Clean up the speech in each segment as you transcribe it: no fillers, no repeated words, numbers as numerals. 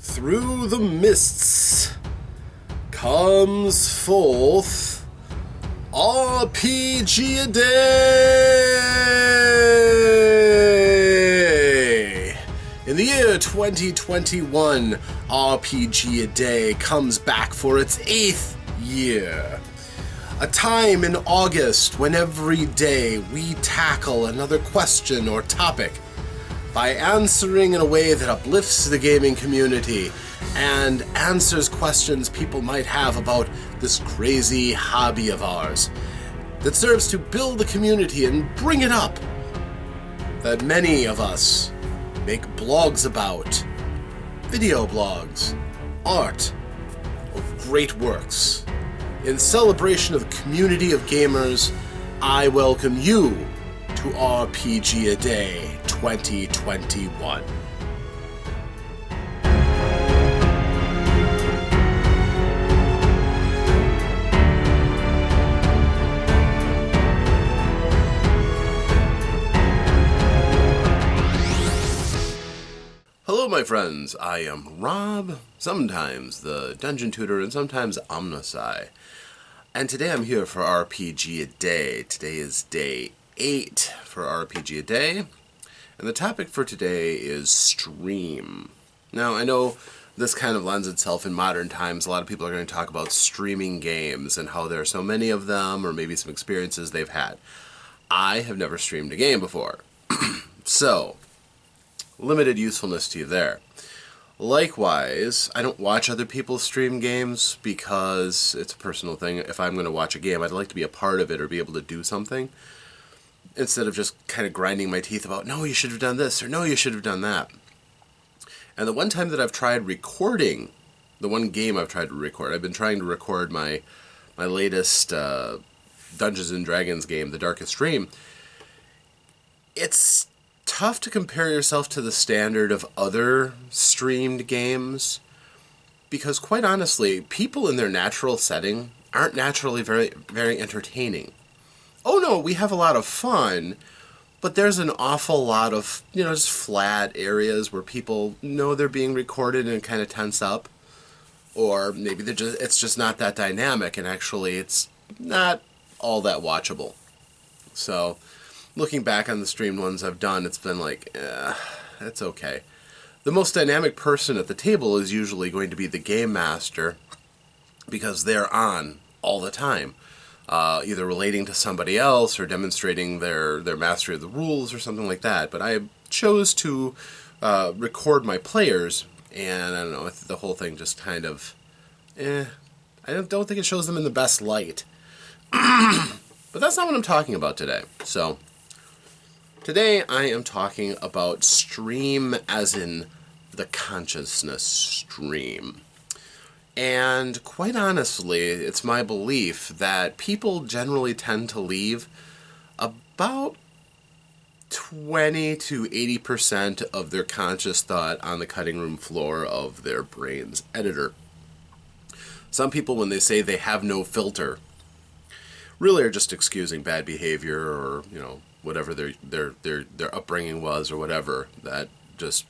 Through the mists comes forth RPGaDay! In the year 2021, RPGaDay comes back for its 8th year. A time in August when every day we tackle another question or topic by answering in a way that uplifts the gaming community and answers questions people might have about this crazy hobby of ours that serves to build the community and bring it up, that many of us make blogs about, video blogs, art, or great works. In celebration of the community of gamers, I welcome you to RPGaDay 2021. Hello my friends, I am Rob, sometimes the Dungeon Tutor and sometimes Omnisci. And today I'm here for RPGaDay. Today is day 8 for RPGaDay. And the topic for today is stream. Now, I know this kind of lends itself in modern times. A lot of people are going to talk about streaming games and how there are so many of them, or maybe some experiences they've had. I have never streamed a game before. So, limited usefulness to you there. Likewise, I don't watch other people stream games because it's a personal thing. If I'm going to watch a game, I'd like to be a part of it or be able to do something, instead of just kind of grinding my teeth about, no, you should have done this, or no, you should have done that. And the one time that I've tried recording, the one game I've tried to record, I've been trying to record my latest Dungeons & Dragons game, The Darkest Dream. It's tough to compare yourself to the standard of other streamed games, because quite honestly, people in their natural setting aren't naturally very, very entertaining. Oh no, we have a lot of fun, but there's an awful lot of, just flat areas where people know they're being recorded and kind of tense up. Or maybe it's just not that dynamic, and actually it's not all that watchable. So, looking back on the streamed ones I've done, it's been like, it's okay. The most dynamic person at the table is usually going to be the game master, because they're on all the time. Either relating to somebody else or demonstrating their mastery of the rules or something like that. But I chose to record my players, and I don't know, the whole thing just kind of, I don't think it shows them in the best light. But that's not what I'm talking about today. So, today I am talking about stream as in the consciousness stream. And quite honestly, it's my belief that people generally tend to leave about 20 to 80% of their conscious thought on the cutting room floor of their brain's editor. Some people, when they say they have no filter, really are just excusing bad behavior or, whatever their upbringing was or whatever, that just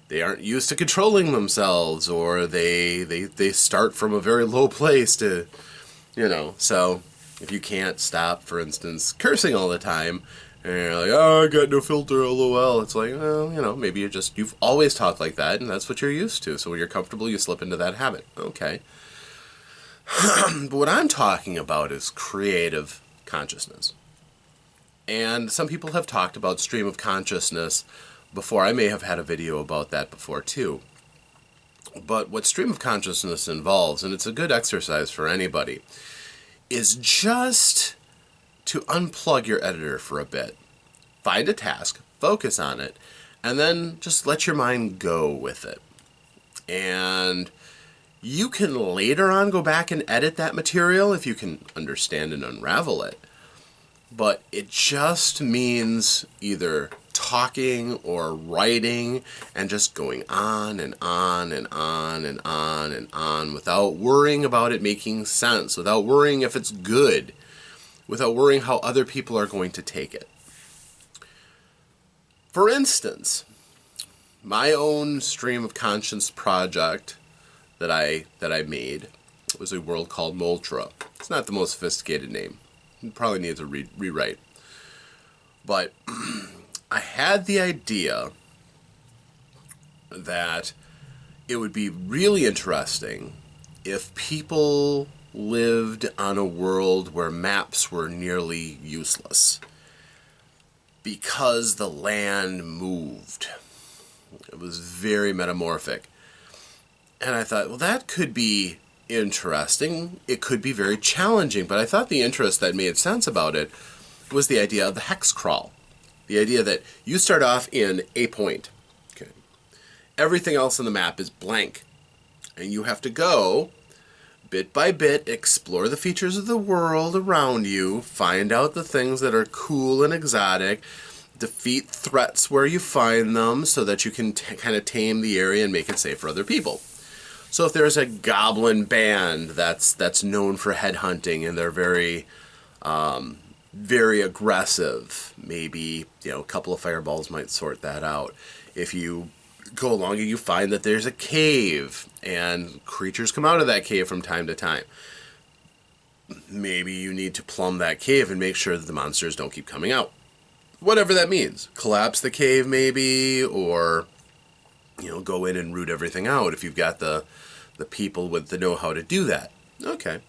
they aren't used to controlling themselves, or they start from a very low place to, so if you can't stop, for instance, cursing all the time, and you're like, oh, I got no filter, lol, it's like, well, maybe you've always talked like that, and that's what you're used to, so when you're comfortable, you slip into that habit. Okay. But what I'm talking about is creative consciousness. And some people have talked about stream of consciousness before. I may have had a video about that before too. But what stream of consciousness involves, and it's a good exercise for anybody, is just to unplug your editor for a bit. Find a task, focus on it, and then just let your mind go with it. And you can later on go back and edit that material if you can understand and unravel it. But it just means either talking or writing and just going on and on and on and on and on without worrying about it making sense, without worrying if it's good, without worrying how other people are going to take it. For instance, my own stream of conscience project that I made was a world called Moltra. It's not the most sophisticated name. It probably needs a rewrite. But I had the idea that it would be really interesting if people lived on a world where maps were nearly useless because the land moved. It was very metamorphic. And I thought, well, that could be interesting. It could be very challenging, but I thought the interest that made sense about it was the idea of the hex crawl. The idea that you start off in a point. Okay. Everything else on the map is blank. And you have to go bit by bit, explore the features of the world around you, find out the things that are cool and exotic, defeat threats where you find them so that you can kind of tame the area and make it safe for other people. So if there's a goblin band that's known for headhunting and they're very very aggressive, maybe a couple of fireballs might sort that out. If you go along and you find that there's a cave and creatures come out of that cave from time to time, maybe you need to plumb that cave and make sure that the monsters don't keep coming out. Whatever that means. Collapse the cave maybe, or go in and root everything out if you've got the people with the know-how to do that. Okay.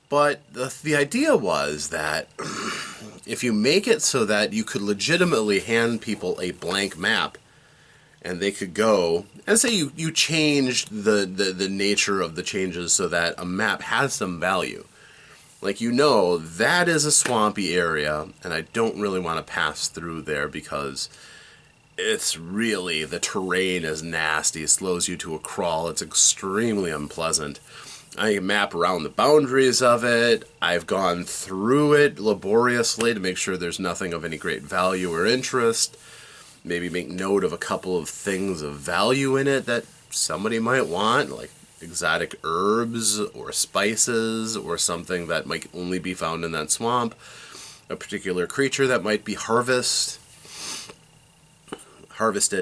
But the idea was that if you make it so that you could legitimately hand people a blank map and they could go, and say you changed the nature of the changes so that a map has some value. Like, that is a swampy area and I don't really want to pass through there because it's really, the terrain is nasty, it slows you to a crawl, it's extremely unpleasant. I can map around the boundaries of it. I've gone through it laboriously to make sure there's nothing of any great value or interest. Maybe make note of a couple of things of value in it that somebody might want, like exotic herbs or spices or something that might only be found in that swamp. A particular creature that might be harvested,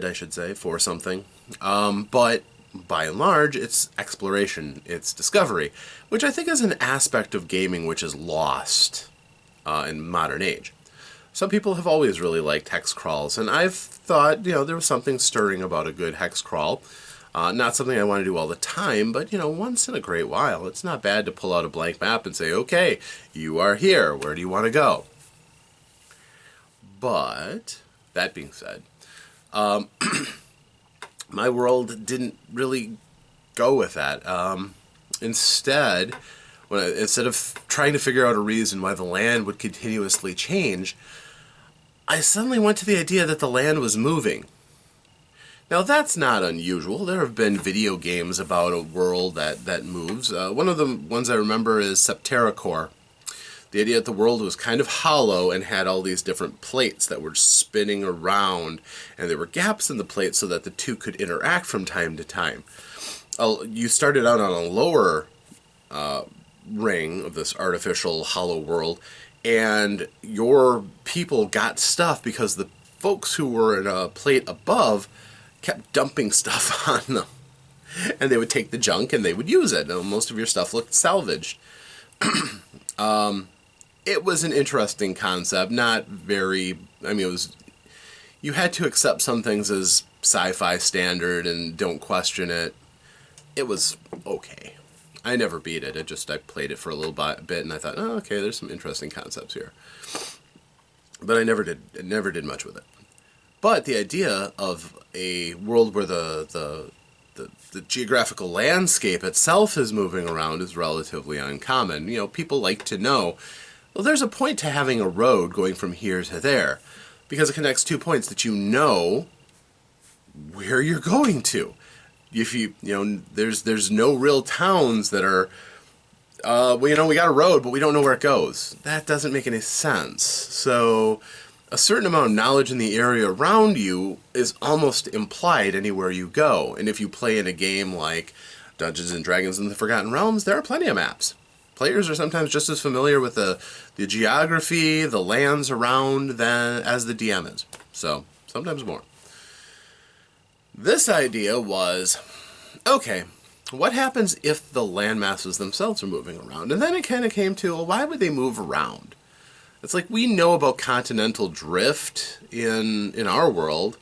I should say, for something. But by and large, it's exploration, it's discovery, which I think is an aspect of gaming which is lost in modern age. Some people have always really liked hex crawls, and I've thought, there was something stirring about a good hex crawl. Not something I want to do all the time, but, once in a great while, it's not bad to pull out a blank map and say, okay, you are here, where do you want to go? But, that being said, my world didn't really go with that. Instead of trying to figure out a reason why the land would continuously change, I suddenly went to the idea that the land was moving. Now, that's not unusual. There have been video games about a world that moves. One of the ones I remember is Septerracore. The idea that the world was kind of hollow and had all these different plates that were spinning around, and there were gaps in the plates so that the two could interact from time to time. You started out on a lower ring of this artificial hollow world, and your people got stuff because the folks who were in a plate above kept dumping stuff on them. And they would take the junk and they would use it. Now, most of your stuff looked salvaged. It was an interesting concept, not very, you had to accept some things as sci-fi standard and don't question it. It was okay. I never beat it. I played it for a little bit and I thought, oh, okay, there's some interesting concepts here. But I never did much with it. But the idea of a world where the geographical landscape itself is moving around is relatively uncommon. People like to know, well, there's a point to having a road going from here to there, because it connects 2 points that you know where you're going to. If there's no real towns that are, we got a road, but we don't know where it goes. That doesn't make any sense. So a certain amount of knowledge in the area around you is almost implied anywhere you go. And if you play in a game like Dungeons & Dragons and the Forgotten Realms, there are plenty of maps. Players are sometimes just as familiar with the geography, the lands around, as the DM is. So, sometimes more. This idea was, okay, what happens if the land masses themselves are moving around? And then it kind of came to, well, why would they move around? It's like we know about continental drift in our world,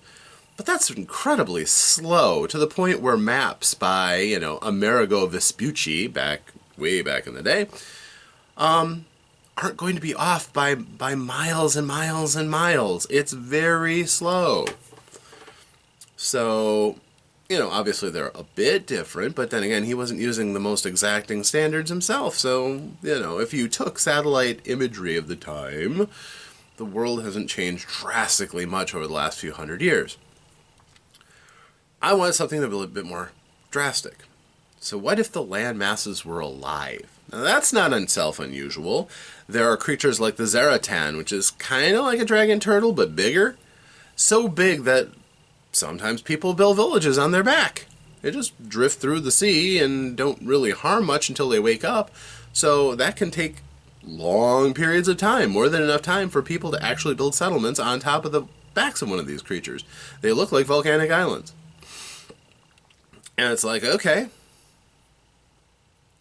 but that's incredibly slow to the point where maps by, Amerigo Vespucci, way back in the day, aren't going to be off by miles and miles and miles. It's very slow. So, obviously they're a bit different, but then again, he wasn't using the most exacting standards himself. So, if you took satellite imagery of the time, the world hasn't changed drastically much over the last few hundred years. I wanted something a little bit more drastic. So what if the land masses were alive? Now that's not unusual. There are creatures like the Zaratan, which is kind of like a dragon turtle, but bigger. So big that sometimes people build villages on their back. They just drift through the sea and don't really harm much until they wake up. So that can take long periods of time, more than enough time for people to actually build settlements on top of the backs of one of these creatures. They look like volcanic islands. And it's like, okay,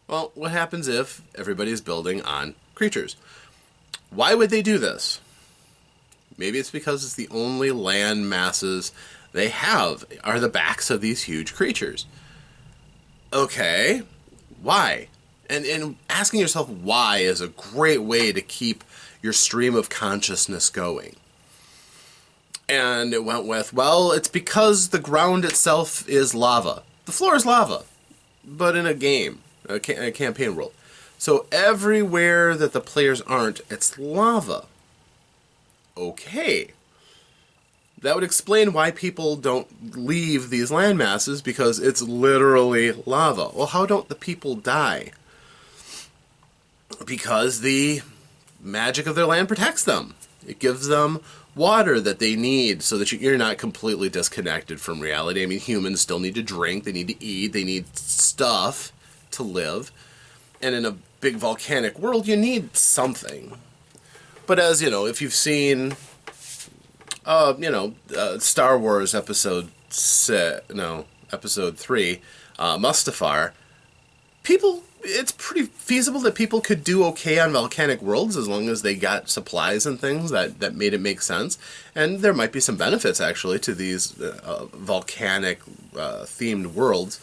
well, what happens if everybody's building on creatures? Why would they do this? Maybe it's because it's the only land masses they have are the backs of these huge creatures. Okay, why? And asking yourself why is a great way to keep your stream of consciousness going. And it went with, well, it's because the ground itself is lava. The floor is lava, but in a game, a campaign world. So everywhere that the players aren't, it's lava. Okay. That would explain why people don't leave these land masses, because it's literally lava. Well, how don't the people die? Because the magic of their land protects them. It gives them water that they need so that you're not completely disconnected from reality. I mean, humans still need to drink, they need to eat, they need stuff to live. And in a big volcanic world, you need something. But as, if you've seen, Star Wars episode 3, Mustafar, it's pretty feasible that people could do okay on volcanic worlds as long as they got supplies and things that made it make sense. And there might be some benefits, actually, to these volcanic themed worlds.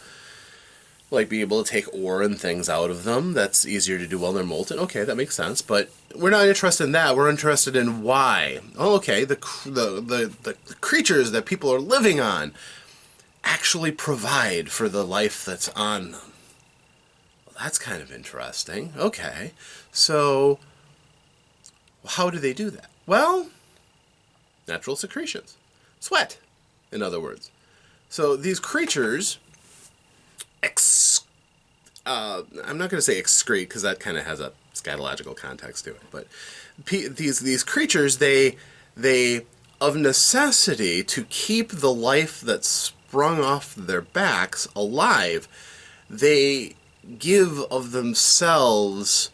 Like being able to take ore and things out of them. That's easier to do while they're molten. Okay, that makes sense. But we're not interested in that. We're interested in why. Oh, okay, the creatures that people are living on actually provide for the life that's on them. That's kind of interesting. Okay, so how do they do that? Well, natural secretions. Sweat, in other words. So these creatures, I'm not going to say excrete because that kind of has a scatological context to it, but these creatures, they of necessity, to keep the life that's sprung off their backs alive, they give of themselves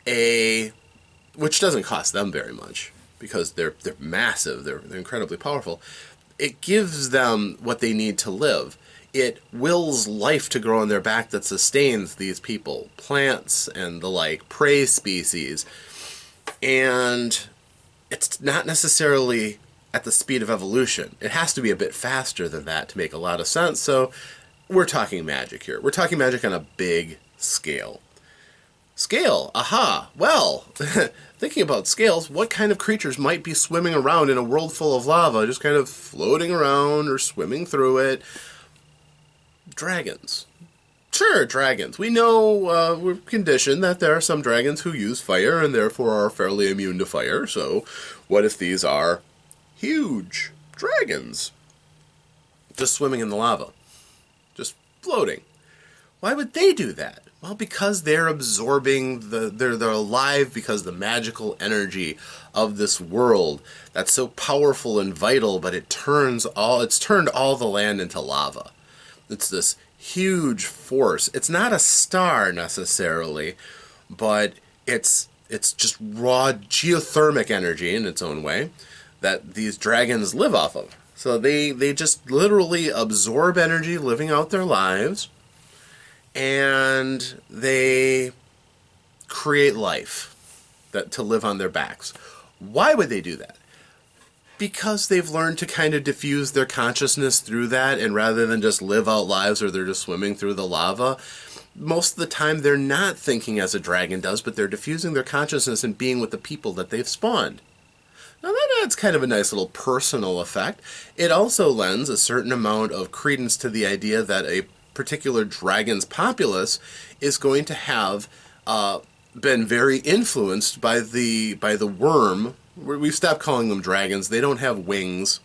which doesn't cost them very much because they're massive, they're incredibly powerful. It gives them what they need to live. It wills life to grow on their back that sustains these people, plants and the like, prey species. And it's not necessarily at the speed of evolution. It has to be a bit faster than that to make a lot of sense. So we're talking magic here. We're talking magic on a big scale. Scale, aha. Well, thinking about scales, what kind of creatures might be swimming around in a world full of lava, just kind of floating around or swimming through it? Dragons. Sure, dragons. We know, we're conditioned that there are some dragons who use fire and therefore are fairly immune to fire. So what if these are huge dragons just swimming in the lava? Just floating. Why would they do that? Well, because they're absorbing they're alive because the magical energy of this world that's so powerful and vital, but it's turned all the land into lava. It's this huge force. It's not a star necessarily, but it's just raw geothermic energy in its own way that these dragons live off of. So they just literally absorb energy living out their lives, and they create life that to live on their backs. Why would they do that? Because they've learned to kind of diffuse their consciousness through that, and rather than just live out lives where they're just swimming through the lava, most of the time they're not thinking as a dragon does, but they're diffusing their consciousness and being with the people that they've spawned. Now that adds kind of a nice little personal effect. It also lends a certain amount of credence to the idea that a particular dragon's populace is going to have been very influenced by the worm. We've stopped calling them dragons. They don't have wings.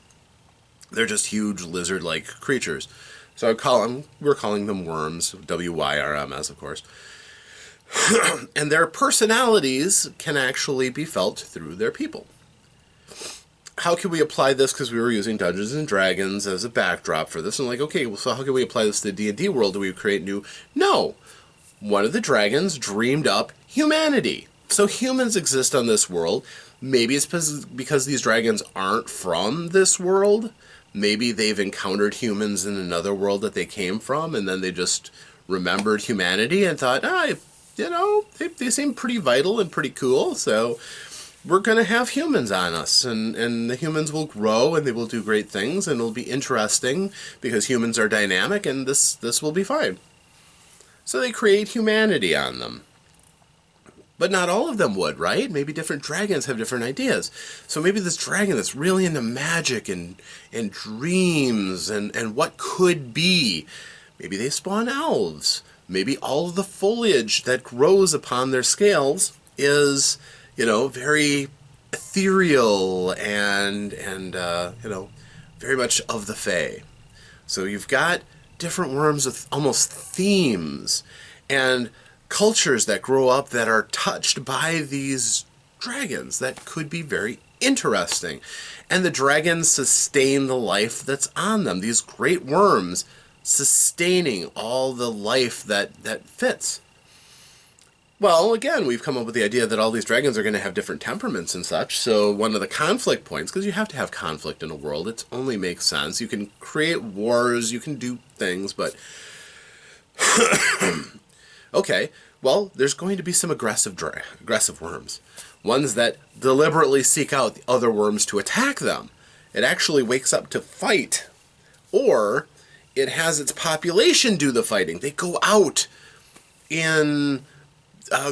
They're just huge lizard-like creatures. So we're calling them worms, W-Y-R-M-S, of course. And their personalities can actually be felt through their people. How can we apply this? Because we were using Dungeons and Dragons as a backdrop for this. And like, okay, well, so how can we apply this to the D&D world? Do we create new? No. One of the dragons dreamed up humanity. So humans exist on this world. Maybe it's because these dragons aren't from this world. Maybe they've encountered humans in another world that they came from, and then they just remembered humanity and thought, they seem pretty vital and pretty cool, so we're going to have humans on us, and the humans will grow, and they will do great things, and it'll be interesting, because humans are dynamic, and this will be fine. So they create humanity on them. But not all of them would, right? Maybe different dragons have different ideas. So maybe this dragon that's really into magic and dreams and what could be, maybe they spawn elves. Maybe all of the foliage that grows upon their scales is, very ethereal and very much of the Fae. So you've got different worms with almost themes and cultures that grow up that are touched by these dragons that could be very interesting. And the dragons sustain the life that's on them. These great worms sustaining all the life that fits. Well, again, we've come up with the idea that all these dragons are going to have different temperaments and such. So one of the conflict points, because you have to have conflict in a world, it only makes sense. You can create wars, you can do things, but okay, well, there's going to be some aggressive worms. Ones that deliberately seek out the other worms to attack them. It actually wakes up to fight. Or it has its population do the fighting. They go out in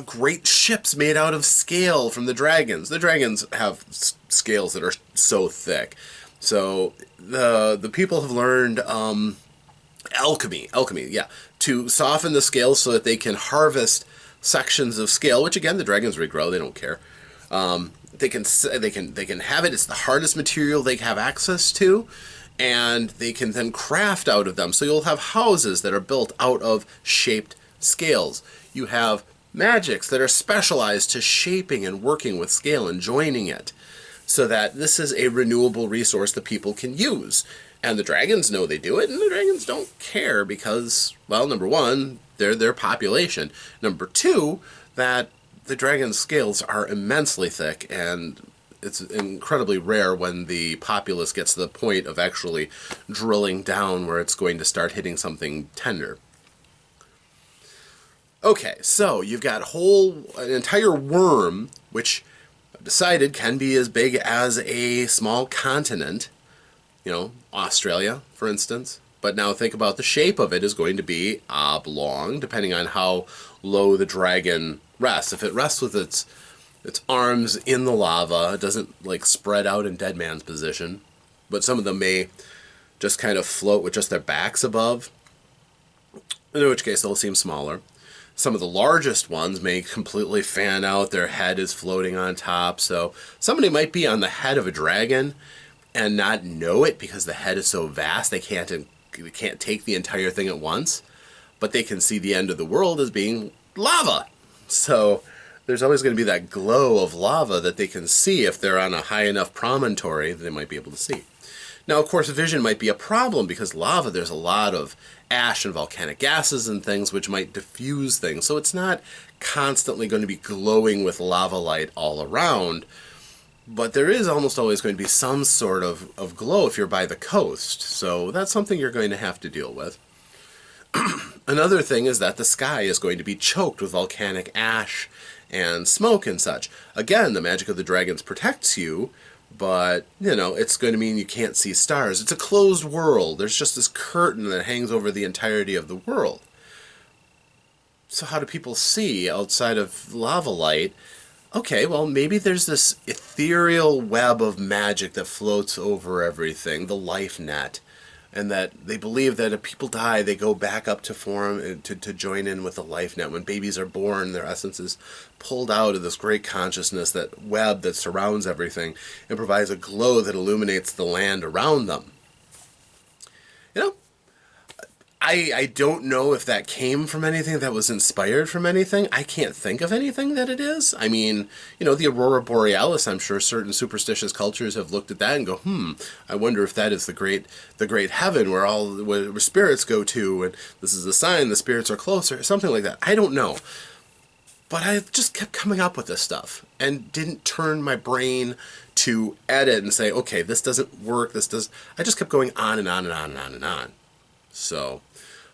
great ships made out of scale from the dragons. The dragons have scales that are so thick. So the people have learned alchemy, to soften the scales so that they can harvest sections of scale, which again the dragons regrow, they don't care. They can have it. It's the hardest material they have access to, and they can then craft out of them. So you'll have houses that are built out of shaped scales. You have magics that are specialized to shaping and working with scale and joining it, so that this is a renewable resource that people can use. And the dragons know they do it, and the dragons don't care because, well, number one, they're their population. Number two, that the dragon's scales are immensely thick, and it's incredibly rare when the populace gets to the point of actually drilling down where it's going to start hitting something tender. Okay, so you've got an entire worm, which I've decided can be as big as a small continent. Australia, for instance. But now think about the shape of it is going to be oblong, depending on how low the dragon rests. If it rests with its arms in the lava, it doesn't spread out in dead man's position. But some of them may just kind of float with just their backs above, in which case they'll seem smaller. Some of the largest ones may completely fan out. Their head is floating on top. So somebody might be on the head of a dragon and not know it because the head is so vast they can't take the entire thing at once, but they can see the end of the world as being lava. So there's always going to be that glow of lava that they can see. If they're on a high enough promontory, they might be able to see. Now, of course, vision might be a problem because lava, there's a lot of ash and volcanic gases and things which might diffuse things. So it's not constantly going to be glowing with lava light all around. But there is almost always going to be some sort of glow if you're by the coast. So that's something you're going to have to deal with. Another thing is that the sky is going to be choked with volcanic ash and smoke and such. Again, the magic of the dragons protects you, but, you know, it's going to mean you can't see stars. It's a closed world. There's just this curtain that hangs over the entirety of the world. So how do people see outside of lava light? Okay, well, maybe there's this ethereal web of magic that floats over everything, the life net, and that they believe that if people die, they go back up to form, to join in with the life net. When babies are born, their essence is pulled out of this great consciousness, that web that surrounds everything, and provides a glow that illuminates the land around them. You know, I don't know if that came from anything, that was inspired from anything. I can't think of anything that it is. I mean, you know, the Aurora Borealis, I'm sure certain superstitious cultures have looked at that and go, I wonder if that is the great heaven where spirits go to, and this is a sign the spirits are closer, something like that. I don't know. But I just kept coming up with this stuff and didn't turn my brain to edit and say, okay, this doesn't work, I just kept going on and on and on and on and on. So,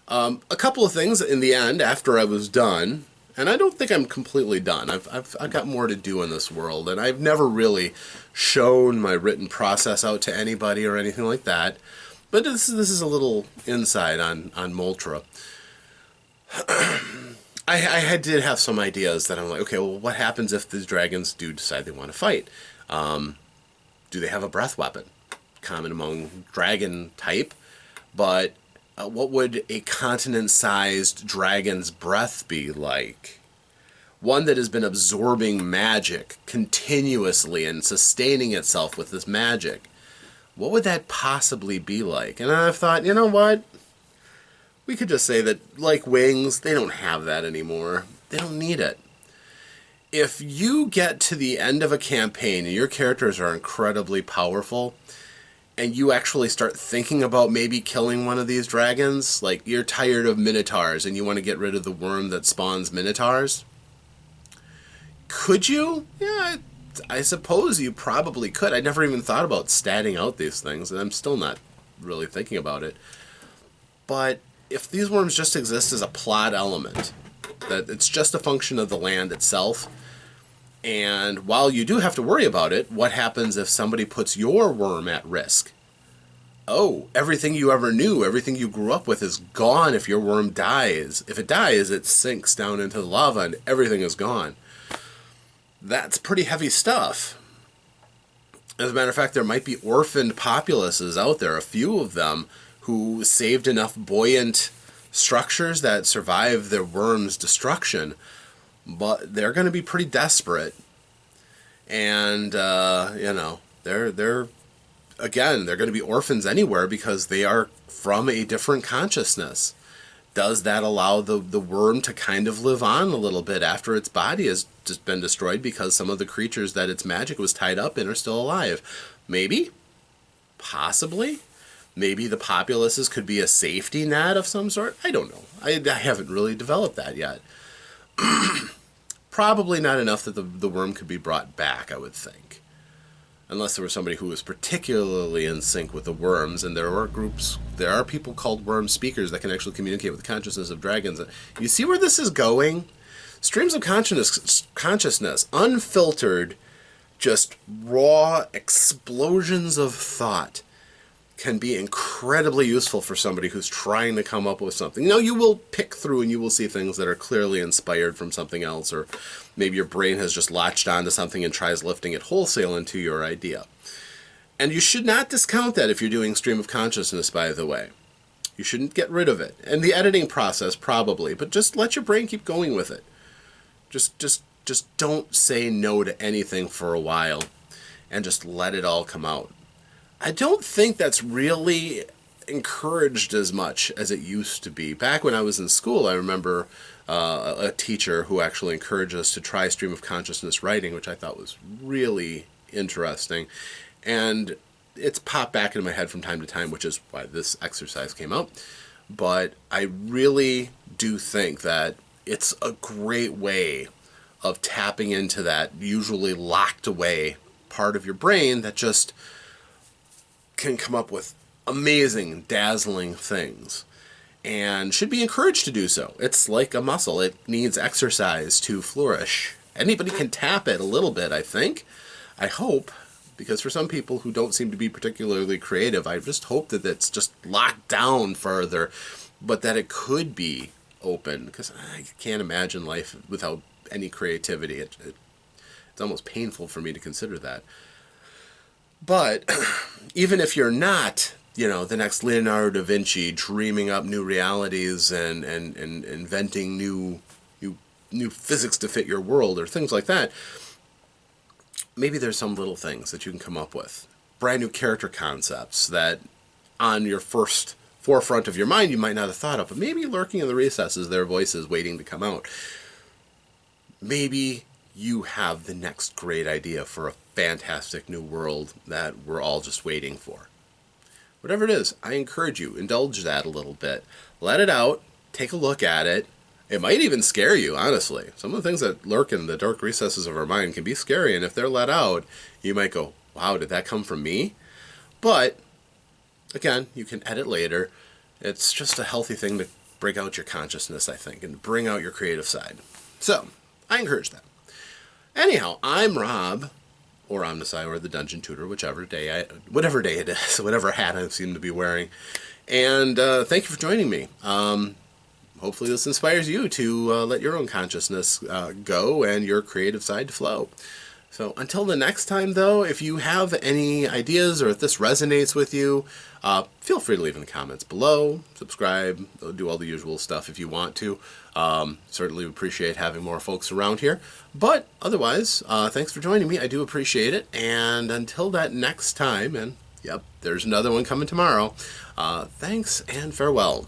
a couple of things in the end after I was done, and I don't think I'm completely done. I've got more to do in this world, and I've never really shown my written process out to anybody or anything like that. But this is a little insight on Moltra. I did have some ideas that I'm like, okay, well, what happens if the dragons do decide they want to fight? Do they have a breath weapon? Common among dragon type, but what would a continent-sized dragon's breath be like? One that has been absorbing magic continuously and sustaining itself with this magic. What would that possibly be like? And I've thought, you know what? We could just say that, like wings, they don't have that anymore. They don't need it. If you get to the end of a campaign and your characters are incredibly powerful, and you actually start thinking about maybe killing one of these dragons, like you're tired of minotaurs and you want to get rid of the worm that spawns minotaurs, could you? Yeah, I suppose you probably could. I never even thought about statting out these things, and I'm still not really thinking about it. But if these worms just exist as a plot element, that it's just a function of the land itself, and while you do have to worry about it, what happens if somebody puts your worm at risk? Oh, everything you ever knew, everything you grew up with is gone if your worm dies. If it dies, it sinks down into the lava and everything is gone. That's pretty heavy stuff. As a matter of fact, there might be orphaned populaces out there, a few of them, who saved enough buoyant structures that survive their worm's destruction, but they're going to be pretty desperate. And, you know, they're going to be orphans anywhere because they are from a different consciousness. Does that allow the worm to kind of live on a little bit after its body has just been destroyed because some of the creatures that its magic was tied up in are still alive? Maybe. Possibly. Maybe the populaces could be a safety net of some sort. I don't know. I haven't really developed that yet. Probably not enough that the worm could be brought back, I would think. Unless there was somebody who was particularly in sync with the worms, and there are people called worm speakers that can actually communicate with the consciousness of dragons. You see where this is going? Streams of consciousness, unfiltered, just raw explosions of thought, can be incredibly useful for somebody who's trying to come up with something. You know, you will pick through and you will see things that are clearly inspired from something else, or maybe your brain has just latched onto something and tries lifting it wholesale into your idea. And you should not discount that if you're doing stream of consciousness, by the way. You shouldn't get rid of it. And the editing process, probably, but just let your brain keep going with it. Just don't say no to anything for a while and just let it all come out. I don't think that's really encouraged as much as it used to be. Back when I was in school, I remember a teacher who actually encouraged us to try stream of consciousness writing, which I thought was really interesting. And it's popped back into my head from time to time, which is why this exercise came out. But I really do think that it's a great way of tapping into that usually locked away part of your brain that just can come up with amazing, dazzling things, and should be encouraged to do so. It's like a muscle. It needs exercise to flourish. Anybody can tap it a little bit, I think. I hope, because for some people who don't seem to be particularly creative, I just hope that it's just locked down further, but that it could be open, because I can't imagine life without any creativity. It's almost painful for me to consider that. But even if you're not, the next Leonardo da Vinci, dreaming up new realities and inventing new physics to fit your world or things like that, maybe there's some little things that you can come up with. Brand new character concepts that on your first forefront of your mind you might not have thought of, but maybe lurking in the recesses, there are voices waiting to come out. Maybe you have the next great idea for a fantastic new world that we're all just waiting for. Whatever it is, I encourage you, indulge that a little bit. Let it out, take a look at it. It might even scare you, honestly. Some of the things that lurk in the dark recesses of our mind can be scary, and if they're let out, you might go, wow, did that come from me? But, again, you can edit later. It's just a healthy thing to break out your consciousness, I think, and bring out your creative side. So, I encourage that. Anyhow, I'm Rob, or Omnisci, or the Dungeon Tutor, whatever day it is, whatever hat I seem to be wearing. And thank you for joining me. Hopefully this inspires you to let your own consciousness go and your creative side flow. So until the next time, though, if you have any ideas or if this resonates with you, feel free to leave in the comments below, subscribe, do all the usual stuff if you want to. Certainly appreciate having more folks around here. But otherwise, thanks for joining me. I do appreciate it. And until that next time, and yep, there's another one coming tomorrow, thanks and farewell.